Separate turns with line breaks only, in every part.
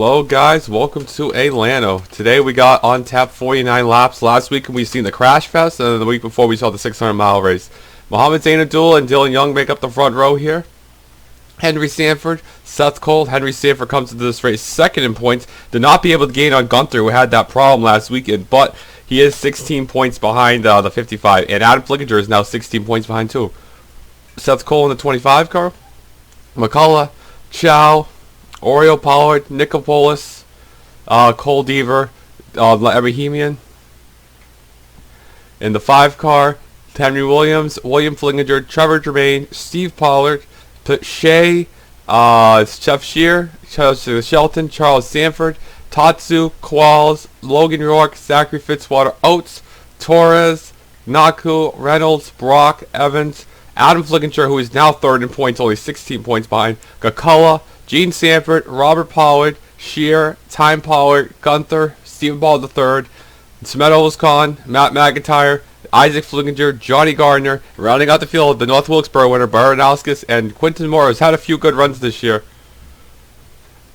Hello guys, welcome to Atlanta. Today we got on tap 49 laps. Last week we seen the Crash Fest, and then the week before we saw the 600-mile race. Mohammed Zain Abdullah and Dylan Young make up the front row here. Henry Sanford, Seth Cole. Henry Sanford comes into this race second in points. Did not be able to gain on Gunther, who had that problem last weekend, but he is 16 points behind the 55. And Adam Flickinger is now 16 points behind too. Seth Cole in the 25 car. McCullough, Chow, Oriole Pollard, Nicopolis, Cole Deaver, Ebrahimian. In the 5 car, Henry Williams, William Flinginger, Trevor Germain, Steve Pollard, Shea, Jeff Shear, Shelton, Charles Sanford, Tatsu, Qualls, Logan York, Zachary Fitzwater, Oates, Torres, Naku, Reynolds, Brock, Evans, Adam Flickinger, who is now third in points, only 16 points behind, Gakulla, Gene Sanford, Robert Pollard, Shear, Time Pollard, Gunther, Stephen Ball III, Smetos Khan, Matt McIntyre, Isaac Flickinger, Johnny Gardner, rounding out the field, the North Wilkesboro winner, Baranowskis, and Quinton Moore has had a few good runs this year.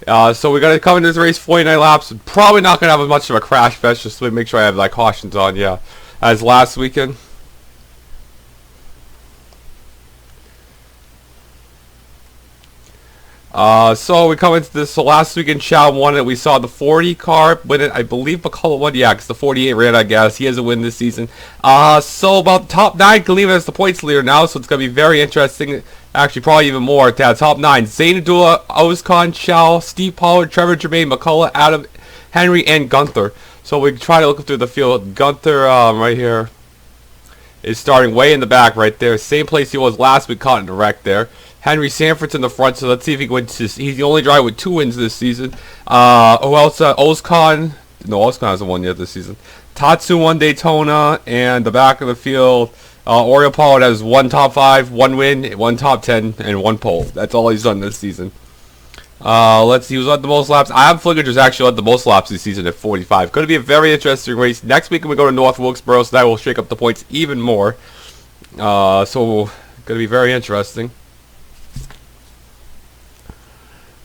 So we're going to come into this race 49 laps. Probably not going to have as much of a crash fest, just to make sure I have like cautions on, as last weekend. So we come into this. So last weekend, Chow won it. We saw the 40 car win it. I believe McCullough won. Yeah, because the 48 ran, I guess. He has a win this season. So about the top 9 can leave it as the points leader now. So it's going to be very interesting. Actually, probably even more to have top 9. Zain Abdullah, Ozkan, Chow, Steve Pollard, Trevor Germain, McCullough, Adam, Henry, and Gunther. So we try to look through the field. Gunther right here is starting way in the back right there. Same place he was last week, caught in the wreck there. Henry Sanford's in the front, so let's see if he wins. He's the only driver with 2 wins this season. Who else? Ozkan. No, Ozkan hasn't won yet this season. Tatsu won Daytona, and the back of the field, Oriole Pollard has 1 top 5, 1 win, 1 top 10, and 1 pole. That's all he's done this season. Let's see who's led the most laps. Adam Flickinger's actually led the most laps this season at 45. Going to be a very interesting race. Next week we go to North Wilkesboro, so that will shake up the points even more. So going to be very interesting.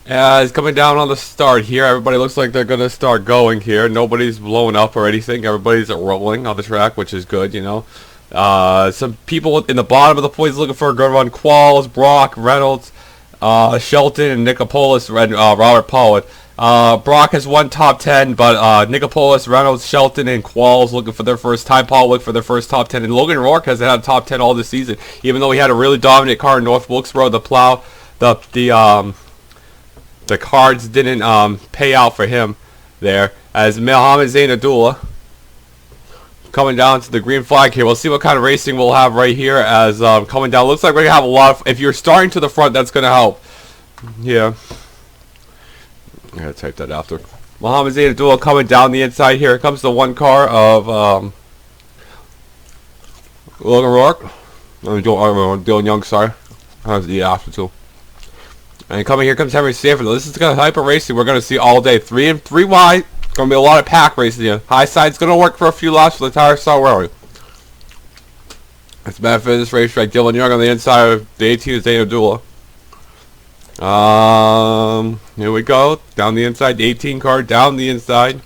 As coming down on the start here, everybody looks like they're going to start going here. Nobody's blown up or anything. Everybody's rolling on the track, which is good, Some people in the bottom of the points looking for a good run. Qualls, Brock, Reynolds, Shelton, and Nicopolis, and Robert Pollard. Brock has 1 top 10, but Nicopolis, Reynolds, Shelton, and Qualls looking for their first time. Paul looking for their first top 10. And Logan Rourke hasn't had a top 10 all this season, even though he had a really dominant car in North Wilkesboro. The plow, the cards didn't pay out for him there. As Mohammed Zain Abdullah coming down to the green flag here. We'll see what kind of racing we'll have right here as coming down. Looks like we're going to have a lot of... If you're starting to the front, that's going to help. Yeah. I got to type that after. Mohammed Zain Abdullah coming down the inside here. Here comes the 1 car of Logan Rourke. Dylan Young, sorry. That's the after too. And coming here comes Henry Sanford. This is the kind of type of racing we're going to see all day. 3 wide. Going to be a lot of pack racing here. High side's going to work for a few laps for the entire Star Railway. It's benefit of this racetrack. Dylan Young on the inside of the 18 is Zain Abdullah. Here we go. Down the inside. The 18 car down the inside.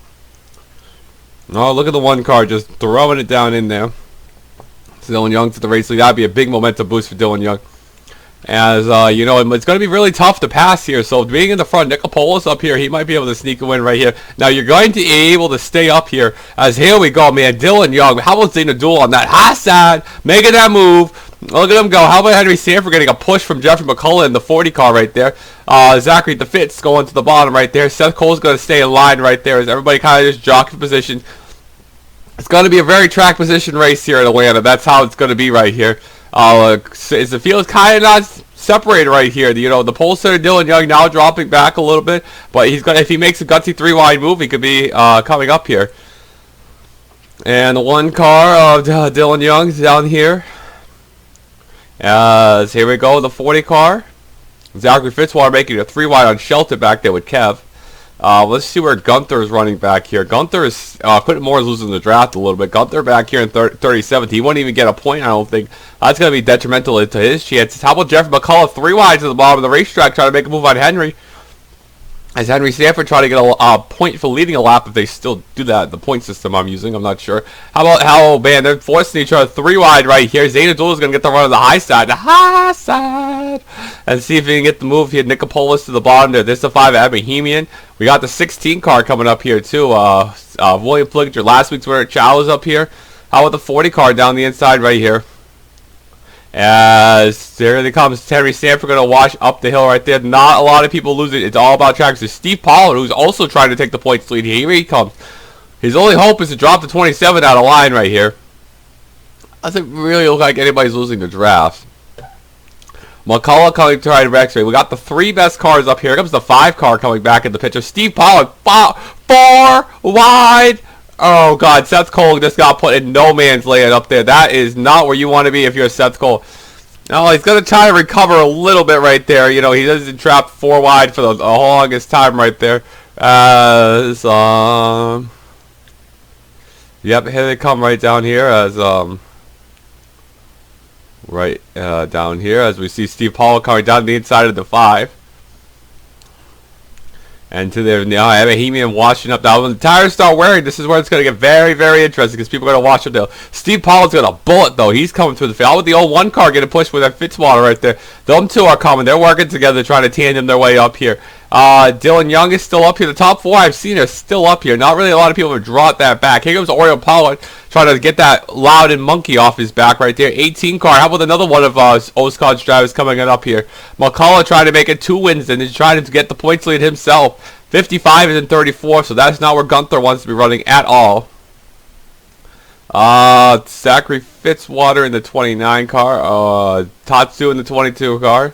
Oh, look at the 1 car just throwing it down in there. Dylan Young to the race lead. That'd be a big momentum boost for Dylan Young. As, it's going to be really tough to pass here. So, being in the front, Nicopolis up here, he might be able to sneak a win right here. Now, you're going to be able to stay up here. As here we go, man. Dylan Young. How about Zain Abdullah on that high side? Making that move. Look at him go. How about Henry Sanford getting a push from Jeffrey McCullough in the 40 car right there? Zachary DeFitz going to the bottom right there. Seth Cole's going to stay in line right there as everybody kind of just jockey position. It's going to be a very track position race here in Atlanta. That's how it's going to be right here. The field kind of not separated right here. The pole sitter Dylan Young now dropping back a little bit, but if he makes a gutsy 3 wide move, he could be coming up here. And the 1 car of Dylan Young's down here. As here we go, the 40 car. Zachary Fitzwater making a 3 wide on Shelton back there with Kev. Let's see where Gunther is running back here. Gunther is Quinton Moore is losing the draft a little bit. Gunther back here in 37th. He won't even get a point, I don't think. That's going to be detrimental to his chances. How about Jeffrey McCullough 3 wide to the bottom of the racetrack trying to make a move on Henry? As Henry Sanford trying to get a point for leading a lap, if they still do that, the point system I'm using, I'm not sure. How about how, man, they're forcing each other 3 wide right here. Zayn Abdullah is going to get the run on the high side. And see if he can get the move here. Nicopolis to the bottom there. This is the 5 at Bohemian. We got the 16 car coming up here, too. William Flicker, last week's winner, Chow is up here. How about the 40 car down the inside right here? As there they comes, Henry Sanford going to wash up the hill right there. Not a lot of people losing. It's all about tracks. There's Steve Pollard, who's also trying to take the points lead. Here he comes. His only hope is to drop the 27 out of line right here. Doesn't really look like anybody's losing the draft. McCullough coming to ride Rex. We got the 3 best cars up here. Here comes the 5 car coming back in the picture. Steve Pollard, 4 wide. Oh, God, Seth Cole just got put in no man's land up there. That is not where you want to be if you're Seth Cole. Now, he's going to try to recover a little bit right there. You know, he doesn't trap 4 wide for the longest time right there. Yep, here they come right down here as, down here as we see Steve Paul coming down the inside of the 5. And to their now, I have a Bohemian washing up. Now, when the tires start wearing, this is where it's going to get very, very interesting because people are going to watch up there. Steve Pollard's got a bullet, though. He's coming through the field. With the old 1 car getting pushed with that Fitzwater right there. Them 2 are coming. They're working together, trying to tandem their way up here. Dylan Young is still up here. The top 4 I've seen are still up here. Not really a lot of people have dropped that back. Here comes Oriole Pollard trying to get that Loudon monkey off his back right there. 18 car. How about another one of Oscod's drivers coming up here? McCullough trying to make it 2 wins and he's trying to get the points lead himself. 55 is in 34, so that's not where Gunther wants to be running at all. Zachary Fitzwater in the 29 car. Tatsu in the 22 car.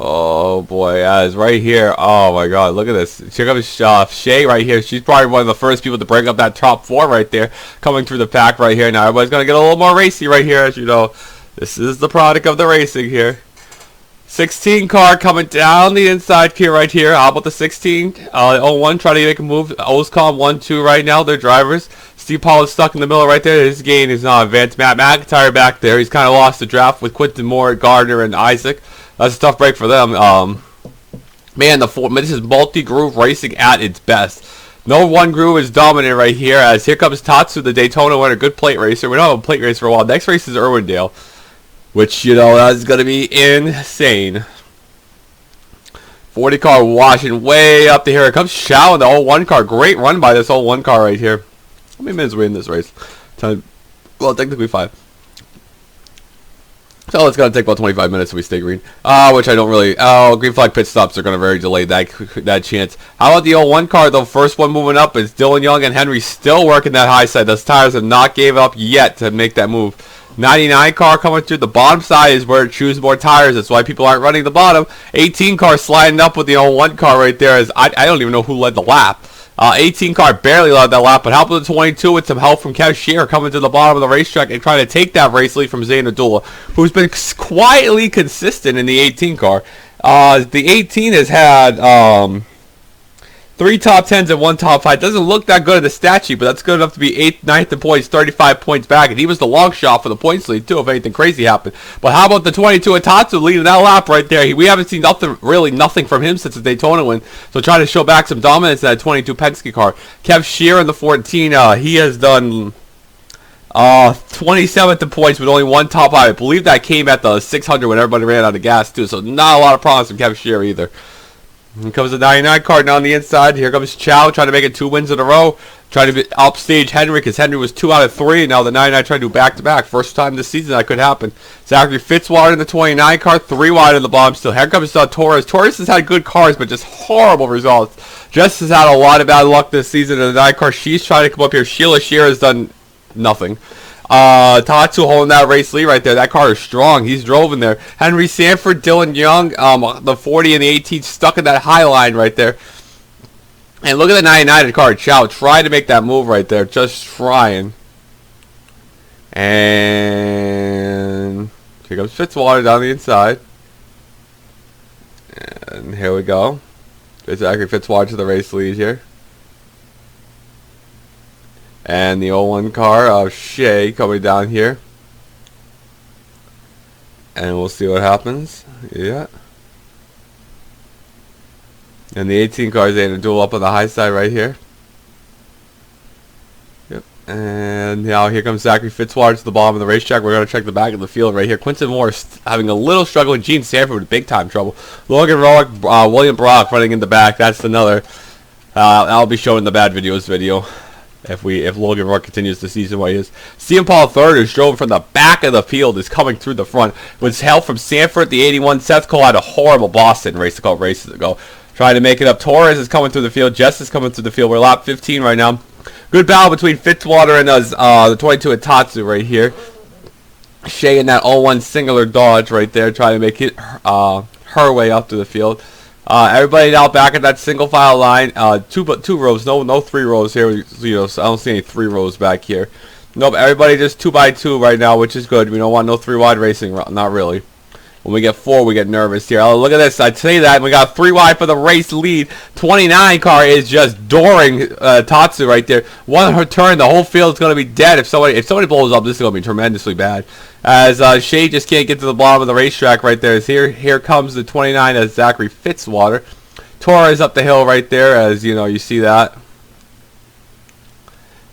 Oh boy, as right here. Oh my God, look at this. Here comes Shay right here. She's probably one of the first people to break up that top 4 right there, coming through the pack right here. Now everybody's gonna get a little more racy right here, as you know. This is the product of the racing here. 16 car coming down the inside here right here. How about the 16? 01 trying to make a move. Oscom 1-2 right now. They're drivers. Steve Paul is stuck in the middle right there. His gain is not advanced. Matt McIntyre back there. He's kind of lost the draft with Quinton Moore, Gardner, and Isaac. That's a tough break for them. Man, this is multi-groove racing at its best. No one groove is dominant right here. As here comes Tatsu, the Daytona winner. Good plate racer. We don't have a plate race for a while. Next race is Irwindale. Which, you know, that's going to be insane. 40 car washing way up to here. It comes Shao in the 01 car. Great run by this 01 car right here. How many minutes are we in this race? Well, technically 5. So it's going to take about 25 minutes if we stay green. Which I don't really... Oh, green flag pit stops are going to very delay that chance. How about the 01 car, though? First one moving up is Dylan Young and Henry still working that high side. Those tires have not gave up yet to make that move. 99 car coming through. The bottom side is where it chews more tires. That's why people aren't running the bottom. 18 car sliding up with the 01 car right there. As I don't even know who led the lap. 18 car barely led that lap, but how about the 22 with some help from Kev Shear coming to the bottom of the racetrack and trying to take that race lead from Zayn Abdullah, who's been quietly consistent in the 18 car. The 18 has had 3 top 10s and 1 top 5. Doesn't look that good in the stat sheet, but that's good enough to be 8th, 9th in points, 35 points back. And he was the long shot for the points lead, too, if anything crazy happened. But how about the 22 Atatsu leading that lap right there? We haven't seen nothing from him since the Daytona win. So trying to show back some dominance in that 22 Penske car. Kev Shear in the 14, he has done 27th in points with only 1 top 5. I believe that came at the 600 when everybody ran out of gas, too. So not a lot of promise from Kev Shear either. Here comes the 99 car down the inside. Here comes Chow trying to make it 2 wins in a row. Trying to upstage Henry because Henry was 2 out of 3. Now the 99 trying to do back-to-back. First time this season that could happen. Zachary Fitzwater in the 29 car. 3 wide in the bottom still. Here comes Torres. Torres has had good cars but just horrible results. Jess has had a lot of bad luck this season in the 9 car. She's trying to come up here. Sheila Shear has done nothing. Tatsu holding that race lead right there. That car is strong. He's drove in there. Henry Sanford, Dylan Young, the 40 and the 18 stuck in that high line right there. And look at the 99 car. Chow trying to make that move right there. Just trying. And here comes Fitzwater down the inside. And here we go. There's Zachary Fitzwater to the race lead here. And the 01 car of Shea coming down here. And we'll see what happens. Yeah. And the 18 car is going to duel up on the high side right here. Yep. And now here comes Zachary Fitzwater to the bottom of the racetrack. We're going to check the back of the field right here. Quinton Morris having a little struggle with Gene Sanford with big time trouble. Logan Rowick, William Brock running in the back. That's another. I'll be showing the bad videos video if Logan Rowick continues the season where he is. CM Paul III is drove from the back of the field, is coming through the front. With help from Sanford, the 81. Seth Cole had a horrible Boston race a couple races ago. Trying to make it up. Torres is coming through the field. Jess is coming through the field. We're lap 15 right now. Good battle between Fitzwater and the 22 Itatsu right here. Shea in that 0-1 singular dodge right there, trying to make it her way up to the field. Everybody now back at that single file line. Two rows, no 3 rows here. You know, so I don't see any 3 rows back here. Nope, everybody just 2 by 2 right now, which is good. We don't want no 3 wide racing, not really. When we get 4, we get nervous here. Oh, look at this. I'd say that. We got 3 wide for the race lead. 29 car is just dooring Tatsu right there. One turn, the whole field's going to be dead. If somebody blows up, this is going to be tremendously bad. As Shea just can't get to the bottom of the racetrack right there. As here comes the 29 as Zachary Fitzwater. Torres up the hill right there, as you know, you see that.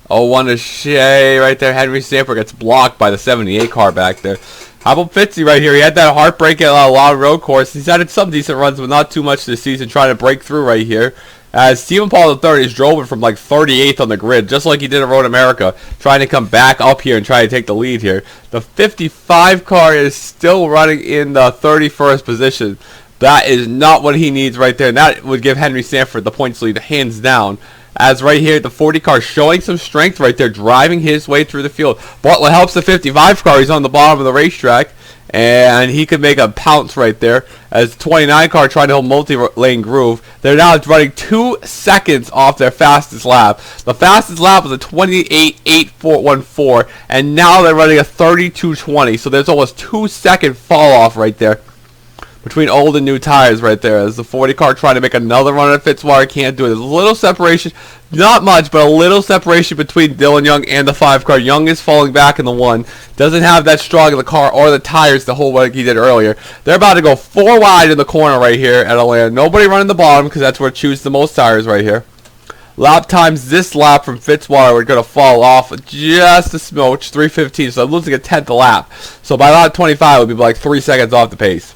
0-1 to Shea right there. Henry Sanford gets blocked by the 78 car back there. How about Fitzy right here? He had that heartbreak at a lot of road course. He's had some decent runs, but not too much this season, trying to break through right here. As Stephen Paul III is drove from like 38th on the grid, just like he did at Road America, trying to come back up here and try to take the lead here. The 55 car is still running in the 31st position. That is not what he needs right there, and that would give Henry Sanford the points lead hands down. As right here, the 40 car showing some strength right there, driving his way through the field. But what helps the 55 car, he's on the bottom of the racetrack, and he could make a pounce right there. As the 29 car trying to hold multi-lane groove, they're now running 2 seconds off their fastest lap. The fastest lap was a 28.8414, and now they're running a 32.20. So there's almost 2-second fall off right there between old and new tires right there, as the 40 car trying to make another run at Fitzwater, can't do it. There's a little separation, not much, but a little separation between Dylan Young and the 5 car. Young is falling back in the 1. Doesn't have that strong in the car or the tires to hold like he did earlier. They're about to go 4 wide in the corner right here at Atlanta. Nobody running the bottom because that's where it chews the most tires right here. Lap times this lap from Fitzwater, we're going to fall off just a smooch, 3:15, so I'm losing a 10th a lap. So by lap 25, it would be like 3 seconds off the pace.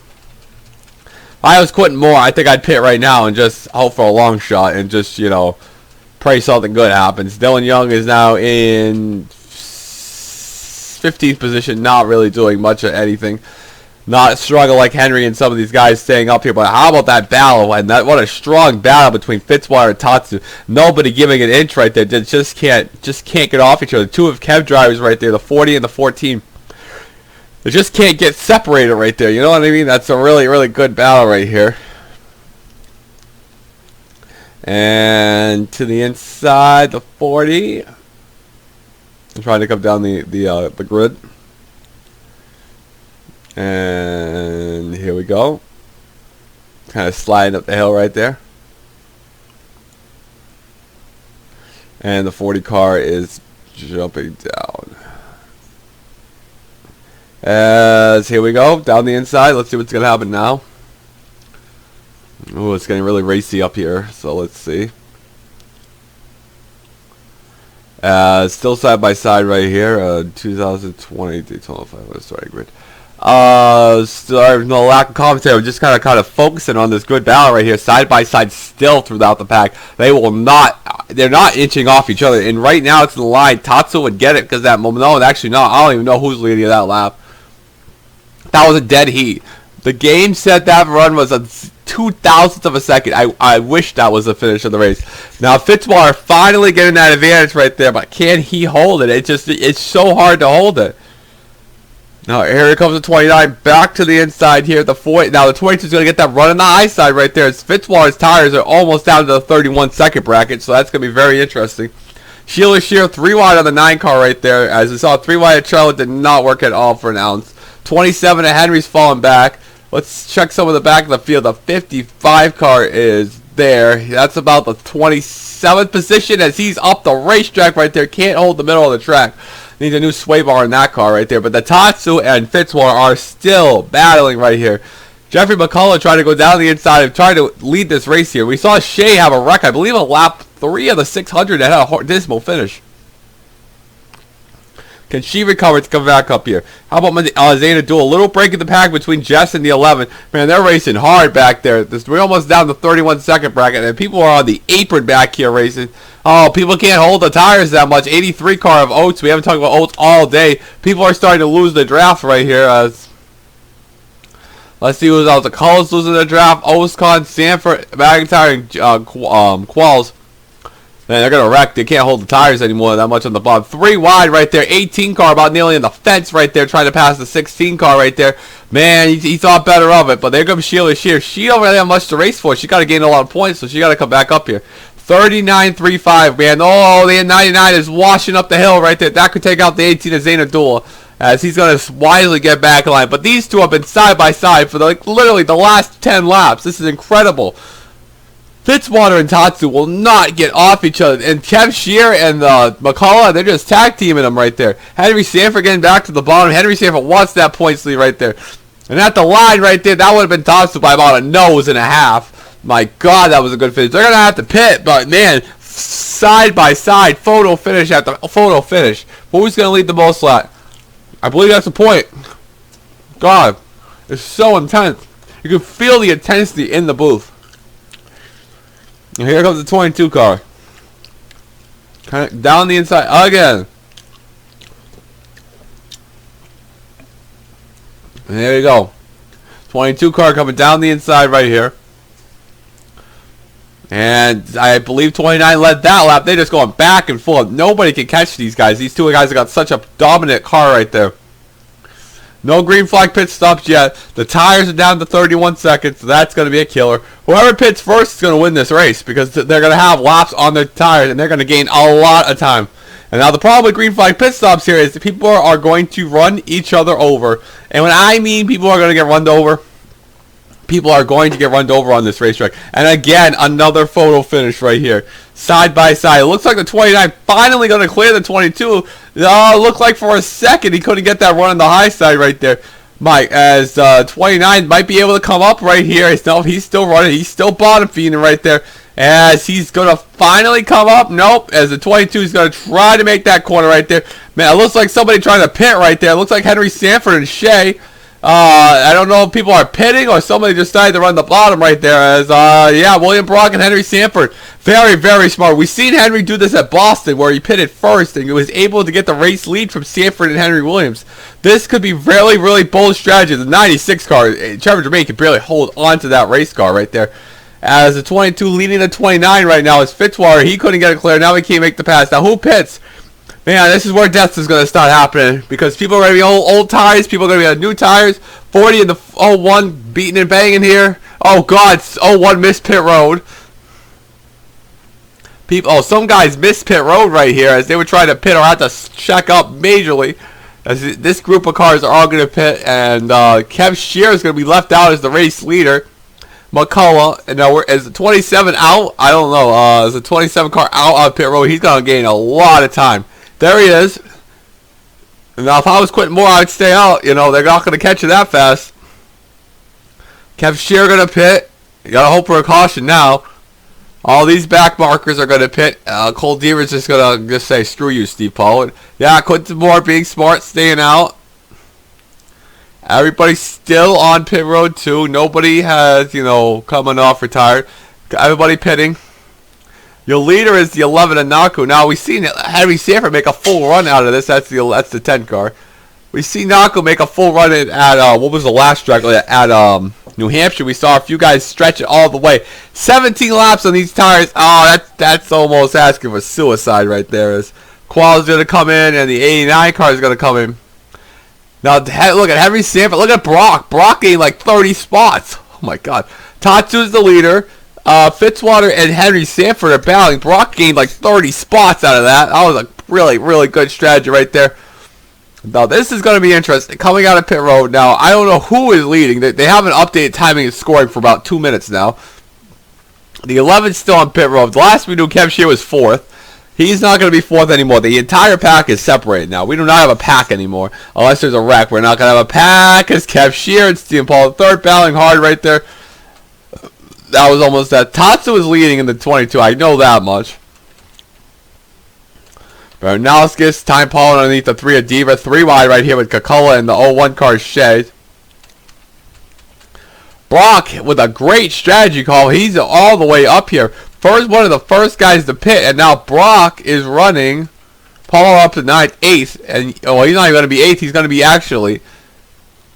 If I was quitting more, I think I'd pit right now and just hope for a long shot and just, you know, pray something good happens. Dylan Young is now in 15th position, not really doing much of anything. Not struggle like Henry and some of these guys staying up here, but how about that battle? And what a strong battle between Fitzwater and Tatsu. Nobody giving an inch right there. Just can't get off each other. 2 of Kev drivers right there, the 40 and the 14. They just can't get separated right there. You know what I mean? That's a really, really good battle right here. And to the inside, the 40. I'm trying to come down the grid. And here we go. Kind of sliding up the hill right there. And the 40 car is jumping down. As here we go, down the inside. Let's see what's going to happen now. Oh, it's getting really racy up here, so let's see. Still side by side right here. 2020 Daytona 500 starting grid. Sorry, no lack of commentary. We're just kind of focusing on this good battle right here, side by side, still throughout the pack. They're not inching off each other. And right now it's in the line. Tatsu would get it because that moment. No, actually, no. I don't even know who's leading that lap. That was a dead heat. The game said that run was a 0.002 of a second. I wish that was the finish of the race. Now Fitzwater finally getting that advantage right there, but can he hold it? It's so hard to hold it. Now here comes the 29 back to the inside here. The 40. Now the 22 is going to get that run on the high side right there. As Fitzwater's tires are almost down to the 31-second bracket, so that's going to be very interesting. Sheila Shear 3 wide on the 9 car right there. As we saw, 3 wide at Charlotte did not work at all for an ounce. 27 at Henry's falling back. Let's check some of the back of the field. The 55 car is there. That's about the 27th position as he's up the racetrack right there. Can't hold the middle of the track. Needs a new sway bar in that car right there. But the Tatsu and Fitzwater are still battling right here. Jeffrey McCullough trying to go down the inside and trying to lead this race here. We saw Shea have a wreck, I believe, a lap 3 of the 600 that had a dismal finish. Can she recover to come back up here? How about Zayna do a little break in the pack between Jess and the 11? Man, they're racing hard back there. We're almost down the 31-second bracket, and people are on the apron back here racing. Oh, people can't hold the tires that much. 83 car of Oates. We haven't talked about Oates all day. People are starting to lose the draft right here. Let's see who's out. The Culls losing the draft. Oscon, Sanford, McIntyre, and Qualls. Man, they're going to wreck. They can't hold the tires anymore that much on the bottom. 3 wide right there. 18 car about nearly in the fence right there, trying to pass the 16 car right there. Man, he thought better of it, but there comes Sheila Shear. She don't really have much to race for. She got to gain a lot of points, so she got to come back up here. 39.35, man. Oh, the 99 is washing up the hill right there. That could take out the 18 of Zayna Dula, as he's going to wisely get back in line. But these two have been side by side for literally the last 10 laps. This is incredible. Fitzwater and Tatsu will not get off each other. And Kev Shear and McCullough, they're just tag teaming them right there. Henry Sanford getting back to the bottom. Henry Sanford wants that points lead right there. And at the line right there, that would have been Tatsu by about a nose and a half. My God, that was a good finish. They're going to have to pit, but man, side by side, photo finish after photo finish. Who's going to lead the most lap? I believe that's the point. God, it's so intense. You can feel the intensity in the booth. And here comes the 22 car. Kind of down the inside again. And there you go. 22 car coming down the inside right here. And I believe 29 led that lap. They're just going back and forth. Nobody can catch these guys. These two guys have got such a dominant car right there. No green flag pit stops yet. The tires are down to 31 seconds, so that's going to be a killer. Whoever pits first is going to win this race because they're going to have laps on their tires, and they're going to gain a lot of time. And now the problem with green flag pit stops here is that people are going to run each other over. And when I mean people are going to get run over, people are going to get run over on this racetrack. And again, another photo finish right here. Side by side. It looks like the 29 finally going to clear the 22. Looked like for a second he couldn't get that run on the high side right there. Mike, as 29 might be able to come up right here. He's still running. He's still bottom feeding right there. As he's going to finally come up. Nope. As the 22 is going to try to make that corner right there. Man, it looks like somebody trying to pit right there. It looks like Henry Sanford and Shea. I don't know if people are pitting or somebody just decided to run the bottom right there. As yeah, William Brock and Henry Sanford, very, very smart. We've seen Henry do this at Boston where he pitted first and he was able to get the race lead from Sanford and Henry Williams. This could be really, really bold strategy. The 96 car, Trevor Germain can barely hold on to that race car right there. As the 22 leading the 29 right now is Fitzwater. He couldn't get it clear. Now he can't make the pass. Now who pits? Man, this is where death is going to start happening because people are going to be old tires. People are going to be on new tires. 40 in the 01 beating and banging here. Oh, God. 01 missed pit road. Some guys missed pit road right here as they were trying to pit or had to check up majorly. As this group of cars are all going to pit. And Kev Shear is going to be left out as the race leader. McCullough, and now is the 27 out? I don't know. Is the 27 car out on pit road? He's going to gain a lot of time. There he is. Now, if I was Quentin Moore, I'd stay out. You know, they're not going to catch you that fast. Kev Shear going to pit. You got to hope for a caution now. All these back markers are going to pit. Cole Deaver's just going to just say, screw you, Steve Pollard. Yeah, Quentin Moore being smart, staying out. Everybody's still on pit road, too. Nobody has, coming off retired. Everybody pitting. Your leader is the 11 of Naku. Now, we've seen Henry Sanford make a full run out of this. That's the 10 car. We see Naku make a full run at what was the last track? At New Hampshire. We saw a few guys stretch it all the way. 17 laps on these tires. Oh, that's almost asking for suicide right there. As Qual's going to come in and the 89 car is going to come in. Now, look at Henry Sanford. Look at Brock. Brock gained like 30 spots. Oh, my God. Tatsu's the leader. Fitzwater and Henry Sanford are battling. Brock gained like 30 spots out of that. That was a really, really good strategy right there. Now, this is going to be interesting. Coming out of pit road. Now, I don't know who is leading. They haven't updated timing and scoring for about 2 minutes now. The 11's still on pit road. The last we knew, Kev Shear was 4th. He's not going to be fourth anymore. The entire pack is separated now. We do not have a pack anymore. Unless there's a wreck. We're not going to have a pack. It's Kev Shear and Steven Paul III battling hard right there. That was almost that. Tatsu is leading in the 22. I know that much. Bernalskis, Time Paul underneath the 3 of Diva. 3 wide right here with Kakula and the 01 card Shade. Brock with a great strategy call. He's all the way up here. One of the first guys to pit, and now Brock is running Paul up to 9th, 8th, and he's not even going to be 8th. He's going to be actually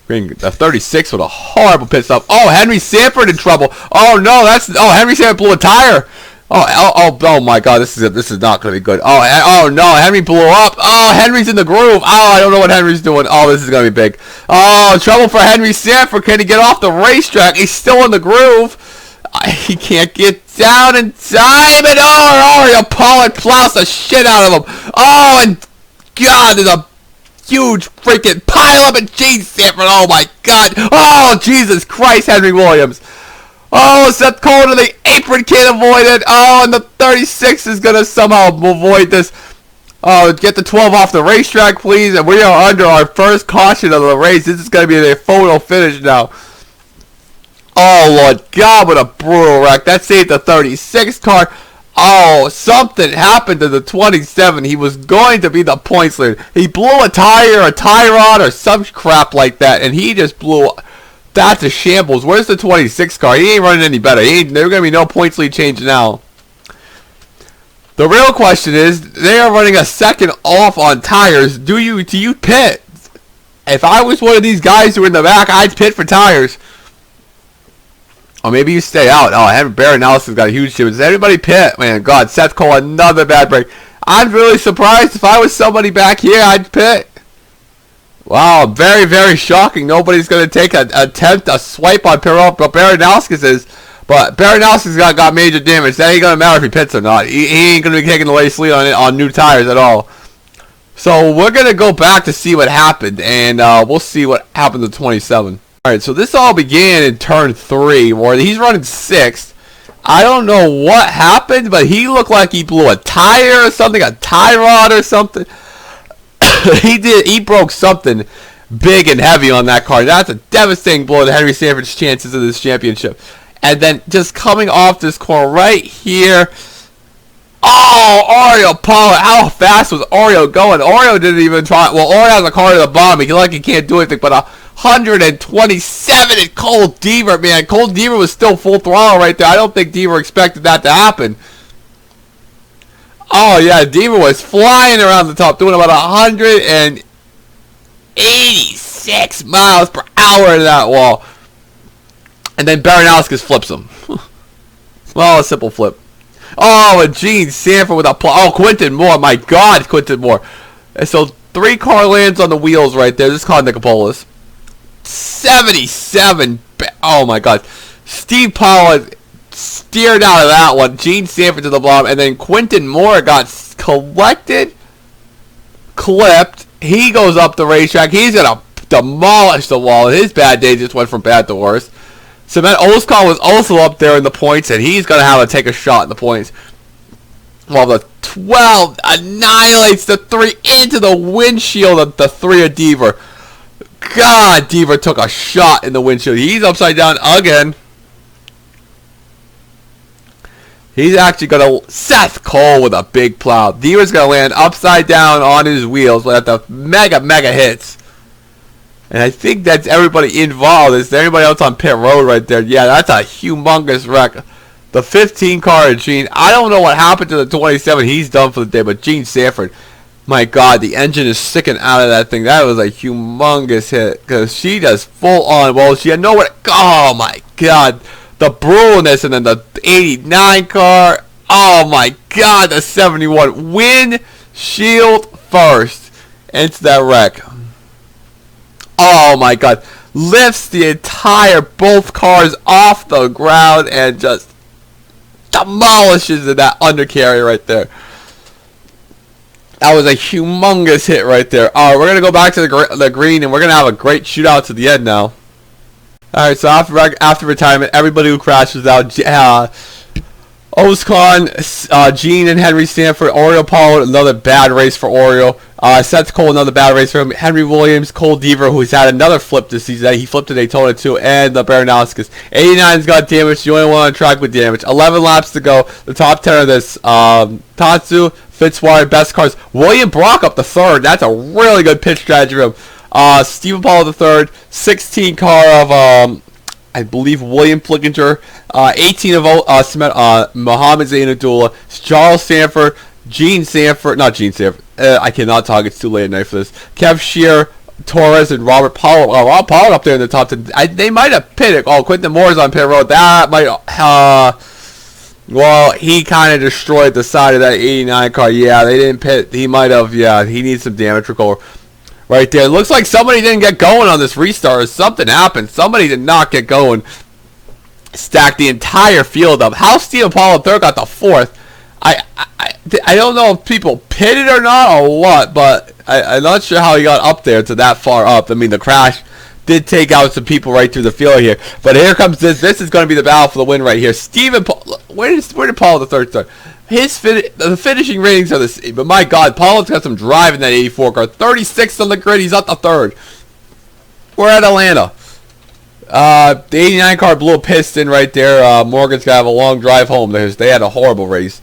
the 36 with a horrible pit stop. Oh, Henry Sanford in trouble. Oh no, Henry Sanford blew a tire. Oh my God, this is not going to be good. Oh no, Henry blew up. Oh, Henry's in the groove. Oh, I don't know what Henry's doing. Oh, this is going to be big. Oh, trouble for Henry Sanford. Can he get off the racetrack? He's still in the groove. He can't get down in time. And Oreo Pollock plows the shit out of him. Oh, and God, there's a huge freaking pile up at Gene Sanford. Oh my God. Oh, Jesus Christ, Henry Williams. Oh, Seth Cole to the apron, can't avoid it. Oh, and the 36 is going to somehow avoid this. Oh, get the 12 off the racetrack, please. And we are under our first caution of the race. This is going to be a photo finish now. Oh, Lord God, what a brutal wreck. That saved the 36 car. Oh, something happened to the 27. He was going to be the points leader. He blew a tire, a tie rod, or some crap like that, and he just blew. That's a shambles. Where's the 26 car? He ain't running any better. There's going to be no points lead change now. The real question is, they are running a second off on tires. Do you pit? If I was one of these guys who were in the back, I'd pit for tires. Or maybe you stay out. Oh, Barry Nelson's got a huge chip. Does everybody pit? Man, God, Seth Cole, another bad break. I'm really surprised. If I was somebody back here, I'd pit. Wow, very, very shocking. Nobody's going to take a swipe on Perot, but Baranowskis is. But Baranowskis got major damage. That ain't going to matter if he pits or not. He ain't going to be taking the race lead on new tires at all. So we're going to go back to see what happened, and we'll see what happened to 27. All right, so this all began in turn 3, where he's running 6th. I don't know what happened, but he looked like he blew a tire or something, a tie rod or something. He broke something big and heavy on that car. That's a devastating blow to Henry Sanford's chances of this championship. And then just coming off this corner right here. Oh, Oreo Paul. How fast was Oreo going? Oreo didn't even try. Well, Oreo has a car to the bottom. He can't do anything, but 127 and Cole Deaver, man. Cole Deaver was still full throttle right there. I don't think Deaver expected that to happen. Oh, yeah, Deaver was flying around the top, doing about 186 miles per hour in that wall. And then Baranowskis flips him. Well, a simple flip. Oh, and Gene Sanford with a... Oh, Quentin Moore. My God, Quentin Moore. And so 3 car lands on the wheels right there. This is called Nicopolis. 77. Oh, my God. Steve Pollard steered out of that one. Gene Sanford to the bottom, and then Quentin Moore got clipped. He goes up the racetrack. He's gonna demolish the wall. His bad day just went from bad to worse. Cement Oskar was also up there in the points, and he's gonna have to take a shot in the points. While the 12 annihilates the 3 into the windshield of the 3 of Deaver. God, Deaver took a shot in the windshield. He's upside down again. He's actually going to... Seth Cole with a big plow. Deaver's going to land upside down on his wheels with the mega hits. And I think that's everybody involved. Is there anybody else on pit road right there? Yeah, that's a humongous wreck. The 15 car of Gene. I don't know what happened to the 27. He's done for the day. But Gene Sanford, my God, the engine is sticking out of that thing. That was a humongous hit. Because she does full on. Well, she had nowhere to... Oh, my God. The brutalness, and then the 89 car. Oh my God, the 71 windshield first into that wreck. Oh my God, lifts the entire both cars off the ground and just demolishes that undercarriage right there. That was a humongous hit right there. All right, we're gonna go back to the green, and we're gonna have a great shootout to the end now. Alright, so after retirement, everybody who crashes out, Oscon, Gene and Henry Stanford, Oriole Pollard, another bad race for Oriole. Seth Cole, another bad race for him. Henry Williams, Cole Deaver, who's had another flip this season. He flipped to Daytona too, and the Baranowskis. 89's got damage, the only one on track with damage. 11 laps to go. The top 10 of this. Tatsu, Fitzwater, best cars. William Brock up the third. That's a really good pitch strategy for him. Stephen Paul the third. 16 car of I believe William Flickinger, 18 of Mohammed Zainadullah, Charles Sanford, Gene Sanford, not Gene Sanford, I cannot talk, it's too late at night for this, Kev Shear, Torres, and Robert Pollard. Rob Pollard up there in the top 10. They might have pitted. Quentin Moore's on pit road. That might, well, he kind of destroyed the side of that 89 car. Yeah, they didn't pit. He might have, yeah, he needs some damage recovery. Right there. It looks like somebody didn't get going on this restart, or something happened. Somebody did not get going. Stacked the entire field up. How Stephen Paul III got the fourth, I don't know if people pitted or not or what, but I'm not sure how he got up there to that far up. I mean, the crash did take out some people right through the field here. But here comes this. This is going to be the battle for the win right here. Stephen Paul, where did Paul III start? The finishing ratings are the same, but my God, Pollard's got some drive in that 84 car. 36 on the grid, he's up the third. We're at Atlanta. The 89 car blew a piston right there. Morgan's got to have a long drive home. They had a horrible race.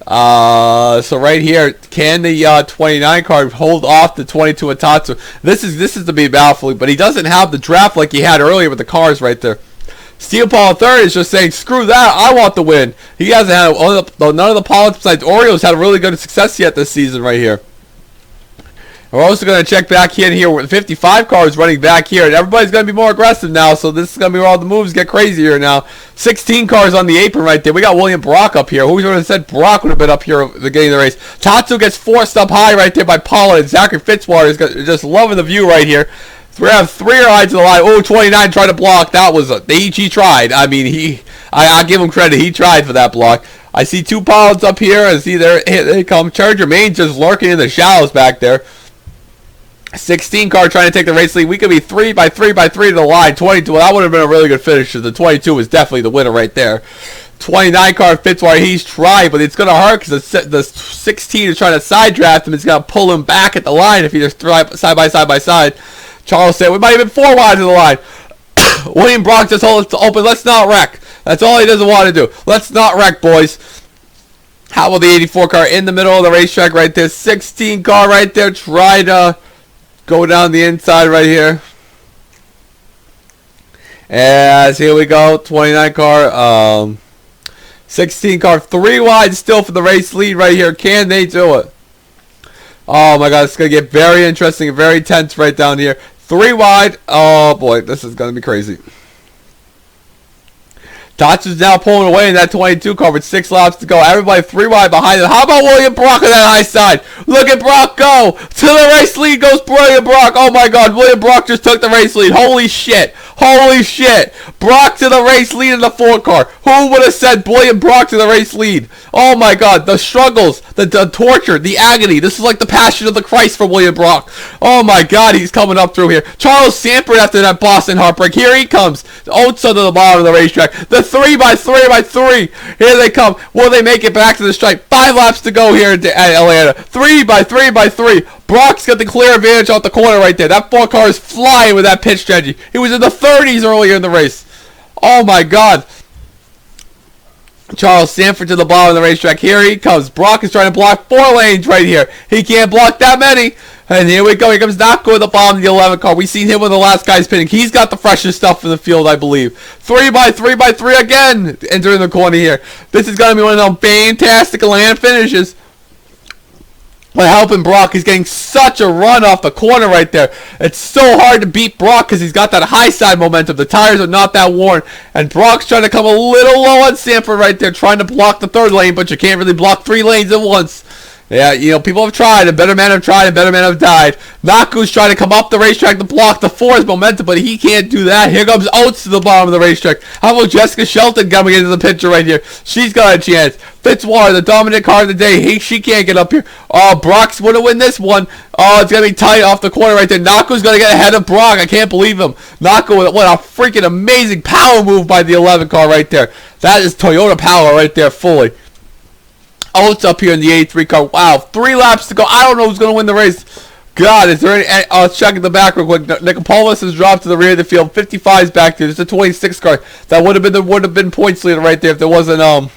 So right here, can the 29 car hold off the 22 Atatsu? This is the big battle, but he doesn't have the draft like he had earlier with the cars right there. Stephen Paul III is just saying, screw that, I want the win. He hasn't had, none of the Pollards besides Orioles had really good success yet this season right here. We're also going to check back in here with 55 cars running back here, and everybody's going to be more aggressive now, so this is going to be where all the moves get crazier now. 16 cars on the apron right there. We got William Brock up here. Who would have said Brock would have been up here at the beginning of the race? Tatsu gets forced up high right there by Pollard, and Zachary Fitzwater is just loving the view right here. We have 3 rides to the line. Oh, 29 tried to block. That was he tried. I mean, I give him credit. He tried for that block. I see 2 Pollards up here. I see there they come. Charger Main just lurking in the shallows back there. 16 car trying to take the race lead. We could be 3 by 3 by 3 to the line. 22. Well, that would have been a really good finish. The 22 was definitely the winner right there. 29 car Fitzwater, he's tried, but it's going to hurt because the 16 is trying to side draft him. It's going to pull him back at the line if he just drive side by side by side. Charles said, we might have been 4 wide to the line. William Brock just hold it open. Let's not wreck. That's all he doesn't want to do. Let's not wreck, boys. How about the 84 car in the middle of the racetrack right there? 16 car right there. Try to go down the inside right here. As here we go. 29 car. 16 car. 3 wide still for the race lead right here. Can they do it? Oh my God, it's going to get very interesting and very tense right down here. 3 wide. Oh boy, this is going to be crazy. Tatsu's now pulling away in that 22 car with 6 laps to go. Everybody 3 wide behind him. How about William Brock on that high side? Look at Brock go. To the race lead goes William Brock. Oh my God, William Brock just took the race lead. Holy shit. Holy shit. Brock to the race lead in the 4 car. Who would have said William Brock to the race lead? Oh my God, the struggles, the torture, the agony. This is like the passion of the Christ for William Brock. Oh my God, he's coming up through here. Charles Sanford after that Boston heartbreak. Here he comes. Oates on the bottom of the racetrack. The 3 by 3 by 3. Here they come. Will they make it back to the stripe? 5 laps to go here at Atlanta. 3 by 3 by 3. Brock's got the clear advantage off the corner right there. That 4 car is flying with that pitch strategy. He was in the 30s earlier in the race. Oh my God. Charles Sanford to the bottom of the racetrack. Here he comes. Brock is trying to block 4 lanes right here. He can't block that many. And here we go. Here comes Nako at the bottom of the 11 car. We've seen him when the last guy's pitting. He's got the freshest stuff in the field, I believe. 3 by 3 by 3 again. Entering the corner here. This is going to be one of those fantastic Atlanta finishes. By helping Brock, he's getting such a run off the corner right there. It's so hard to beat Brock because he's got that high side momentum. The tires are not that worn. And Brock's trying to come a little low on Sanford right there, trying to block the 3rd lane, but you can't really block 3 lanes at once. Yeah, you know, people have tried, and better men have tried, and better men have died. Naku's trying to come up the racetrack to block the 4's momentum, but he can't do that. Here comes Oates to the bottom of the racetrack. How about Jessica Shelton coming into the picture right here? She's got a chance. Fitzwater, the dominant car of the day. She can't get up here. Oh, Brock's going to win this one. Oh, it's going to be tight off the corner right there. Naku's going to get ahead of Brock. I can't believe him. Naku, what a freaking amazing power move by the 11 car right there. That is Toyota power right there fully. Oh, it's up here in the 83 car. Wow, 3 laps to go. I don't know who's going to win the race. God, is there any... Let's check in the back real quick. Nicopolis has dropped to the rear of the field. 55 is back there. There's a 26 car. That would have been points leader right there if there wasn't...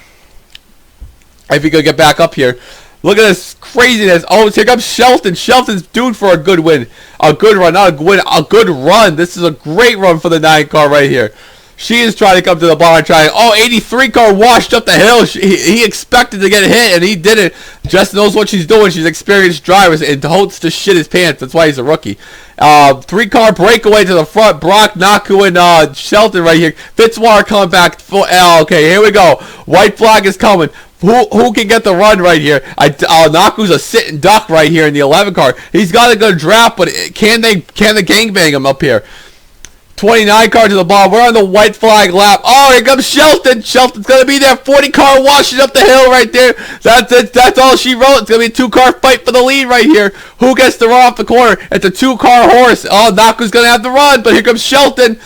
If he could get back up here. Look at this craziness. Oh, here comes Shelton. Shelton's due for a good win. A good run. Not a win. A good run. This is a great run for the 9 car right here. She is trying to come to the bar and try. Oh, 83 car washed up the hill. He expected to get hit, and he didn't. Jess knows what she's doing. She's experienced drivers and hopes to shit his pants. That's why he's a rookie. 3 car breakaway to the front. Brock, Naku, and Shelton right here. Fitzwater coming back. Okay, here we go. White flag is coming. Who can get the run right here? Naku's a sitting duck right here in the 11 car. He's got a good draft, but can they gangbang him up here? 29 car to the ball. We're on the white flag lap. Oh, here comes Shelton. Shelton's going to be there. 40 car washing up the hill right there. That's it. That's all she wrote. It's going to be a 2 car fight for the lead right here. Who gets to run off the corner? It's a 2 car horse. Oh, Naku's going to have the run, but here comes Shelton.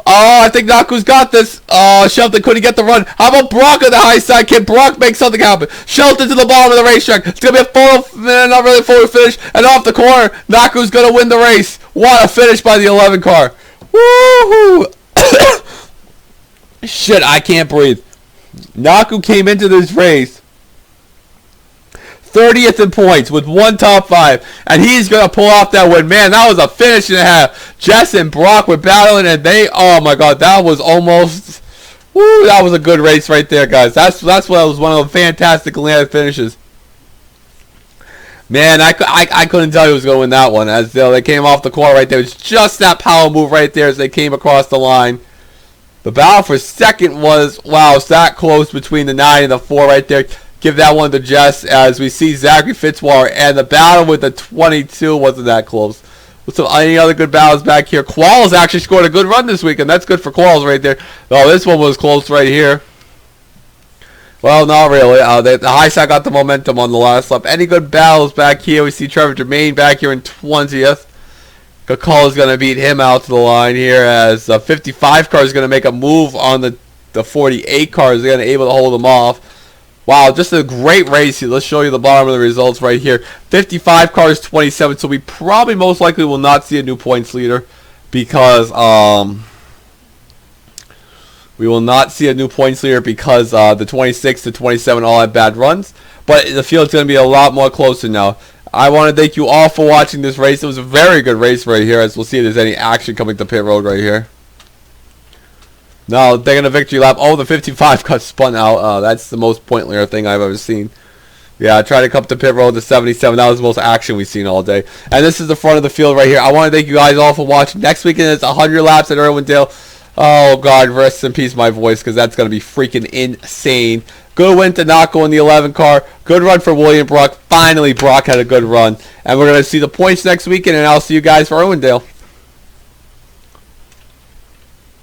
Oh, I think Naku's got this. Shelton couldn't get the run. How about Brock on the high side? Can Brock make something happen? Shelton to the bottom of the racetrack. It's going to be a full, not really full finish. And off the corner, Naku's going to win the race. What a finish by the 11 car. Woohoo! Shit, I can't breathe. Naku came into this race 30th in points with 1 top 5, and he's gonna pull off that win. Man, that was a finish and a half. Jess and Brock were battling, and oh my god, that was almost, woo, that was a good race right there, guys. That's what was one of the fantastic Atlanta finishes. Man, I couldn't tell who was going to win that one. As they came off the corner right there. It was just that power move right there as they came across the line. The battle for second was, wow, it's that close between the 9 and the 4 right there. Give that one to Jess as we see Zachary Fitzwater. And the battle with the 22 wasn't that close. So any other good battles back here? Qualls actually scored a good run this week, and that's good for Qualls right there. Oh, this one was close right here. Well, not really. The high side got the momentum on the last lap. Any good battles back here? We see Trevor Germain back here in 20th. Kakal is going to beat him out to the line here as the 55 car is going to make a move on the 48 car. Is going to be able to hold them off. Wow, just a great race here. Let's show you the bottom of the results right here. 55 cars, 27. So we probably most likely will not see a new points leader because we will not see a new points leader because the 26 to 27 all had bad runs. But the field's going to be a lot more closer now. I want to thank you all for watching this race. It was a very good race right here, as we'll see if there's any action coming to pit road right here. No, taking a victory lap. Oh, the 55 got spun out. That's the most point leader thing I've ever seen. Yeah, try to come to pit road to 77. That was the most action we've seen all day. And this is the front of the field right here. I want to thank you guys all for watching. Next weekend it's 100 laps at Irwindale. Oh, God, rest in peace my voice, because that's going to be freaking insane. Good win to Naku in the 11 car. Good run for William Brock. Finally, Brock had a good run. And we're going to see the points next weekend, and I'll see you guys for Irwindale.